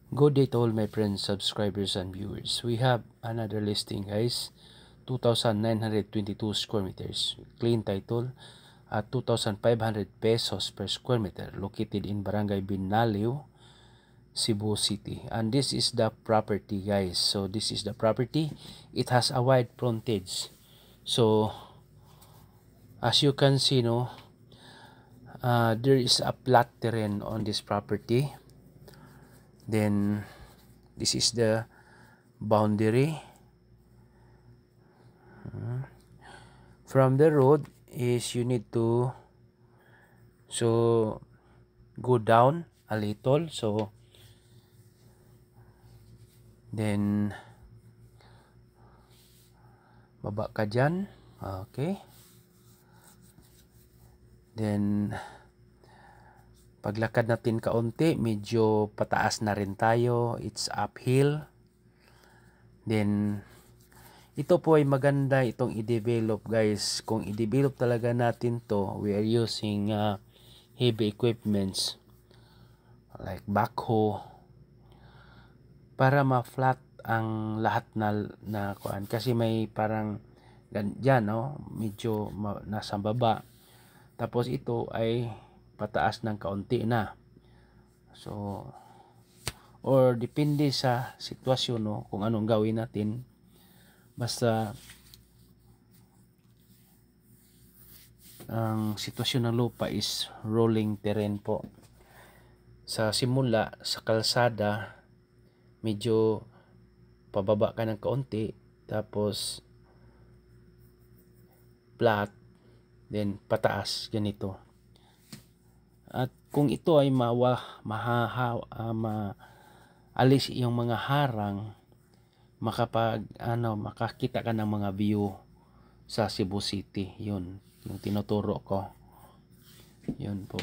Good day to all my friends, subscribers, and viewers. We have another listing, guys. 2,922 square meters. Clean title at 2,500 pesos per square meter. Located in Barangay Binaliw, Cebu City. And this is the property, guys. So this is the property. It has a wide frontage. So as you can see, there is a flat terrain on this property. Then this is the boundary. From the road is you need to go down a little, so then baba ka dyan. Okay, then paglakad natin kaunti, medyo pataas na rin tayo, it's uphill. Then ito po ay maganda itong i-develop, guys. Kung i-develop talaga natin to, we are using heavy equipments like backhoe para ma-flat ang lahat na kuan, kasi may parang dyan, medyo nasa baba, tapos ito ay pataas ng kaunti na. So or depende sa sitwasyon, kung anong gawin natin. Basta ang sitwasyon ng lupa is rolling terrain po. Sa simula, sa kalsada, medyo pababa ka ng kaunti, tapos flat, then pataas, ganito. At kung ito ay maalis yung mga harang, makakita ka ng mga view sa Cebu City. Yun yung tinuturo ko. Yun po.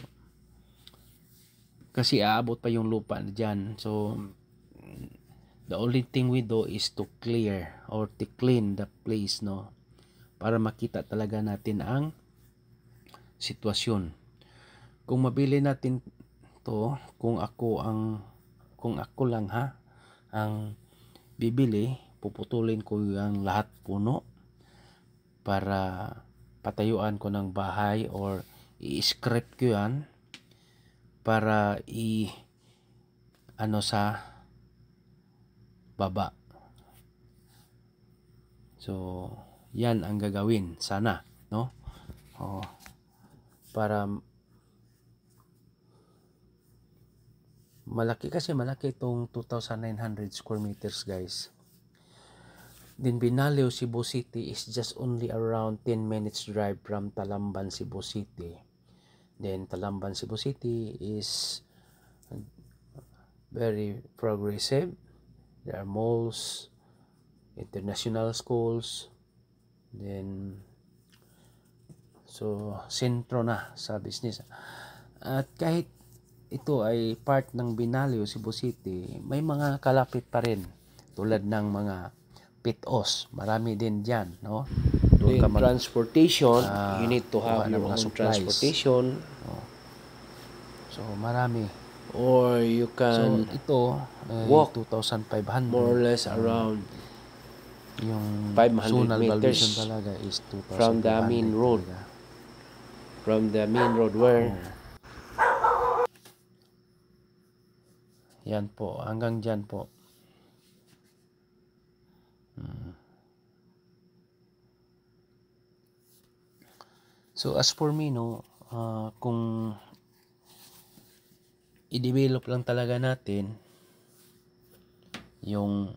Kasi aabot pa yung lupa dyan. So the only thing we do is to clear or to clean the place, para makita talaga natin ang sitwasyon. Kung mabili natin to, kung ako lang ang bibili, puputulin ko yung lahat puno para patayuan ko ng bahay, or i-scrape ko yan para sa baba. So yan ang gagawin sana, para malaki, kasi malaki itong 2,900 square meters, guys. Then Binaliw, Cebu City is just only around 10 minutes drive from Talamban, Cebu City. Then Talamban, Cebu City is very progressive. There are malls, international schools, then so sentro na sa business. At kahit ito ay part ng Binaliw, Cebu City, may mga kalapit pa rin tulad ng mga Pitos, marami din dyan, Doon ka transportation, you need to have your own supplies. transportation. So marami. Or you can ito walk 2,500. more or less around yung 500 zonal meters valuation talaga is 2,500 from the main road. talaga. From the main road where Yan po, hanggang dyan po. So as for me, kung i-develop lang talaga natin yung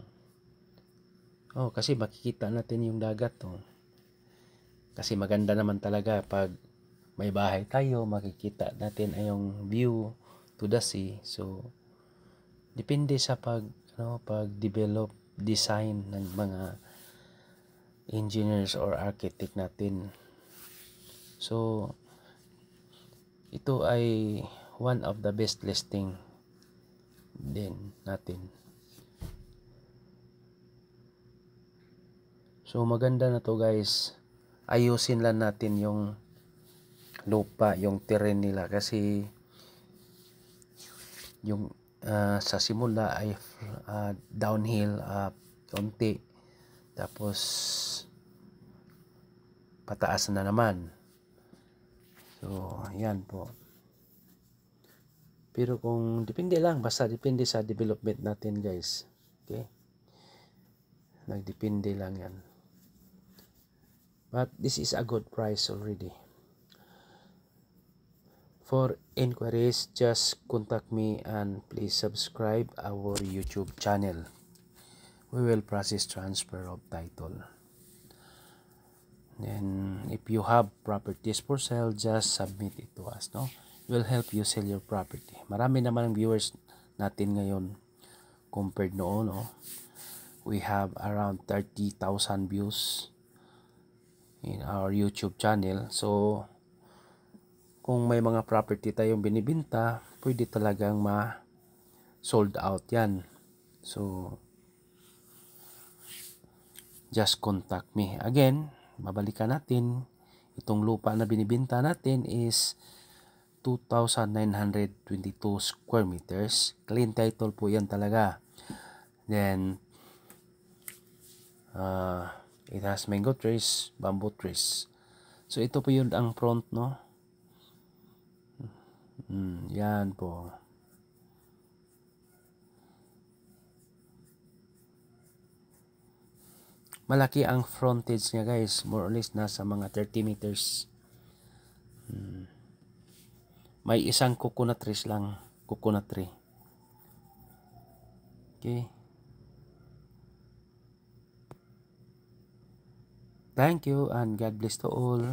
kasi makikita natin yung dagat, kasi maganda naman talaga pag may bahay tayo, makikita natin ay yung view to the sea. So depende sa pag-develop, design ng mga engineers or architect natin. So ito ay one of the best listing din natin. So maganda na to, guys. Ayusin lang natin yung lupa, yung terrain nila, kasi yung sa simula ay downhill konti, tapos pataas na naman. So yan po. Pero kung depende lang, basta depende sa development natin guys. Okay, nagdepende lang yan. But this is a good price already. For inquiries, just contact me and please subscribe our YouTube channel. We will process transfer of title. Then if you have properties for sale, just submit it to us, no? Will help you sell your property. Marami naman ang viewers natin ngayon compared noon, no? We have around 30,000 views in our YouTube channel. So kung may mga property tayong binibenta, pwede talagang sold out yan. So just contact me. Again, babalikan natin, itong lupa na binibenta natin is 2,922 square meters. Clean title po yan talaga. Then it has mango trees, bamboo trees. So ito po yun ang front, no? Yan po. Malaki ang frontage niya guys, more or less nasa mga 30 meters. May isang coconut trees lang, coconut tree. Okay. Thank you and God bless to all.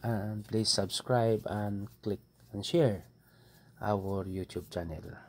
And please subscribe and click and share our YouTube channel.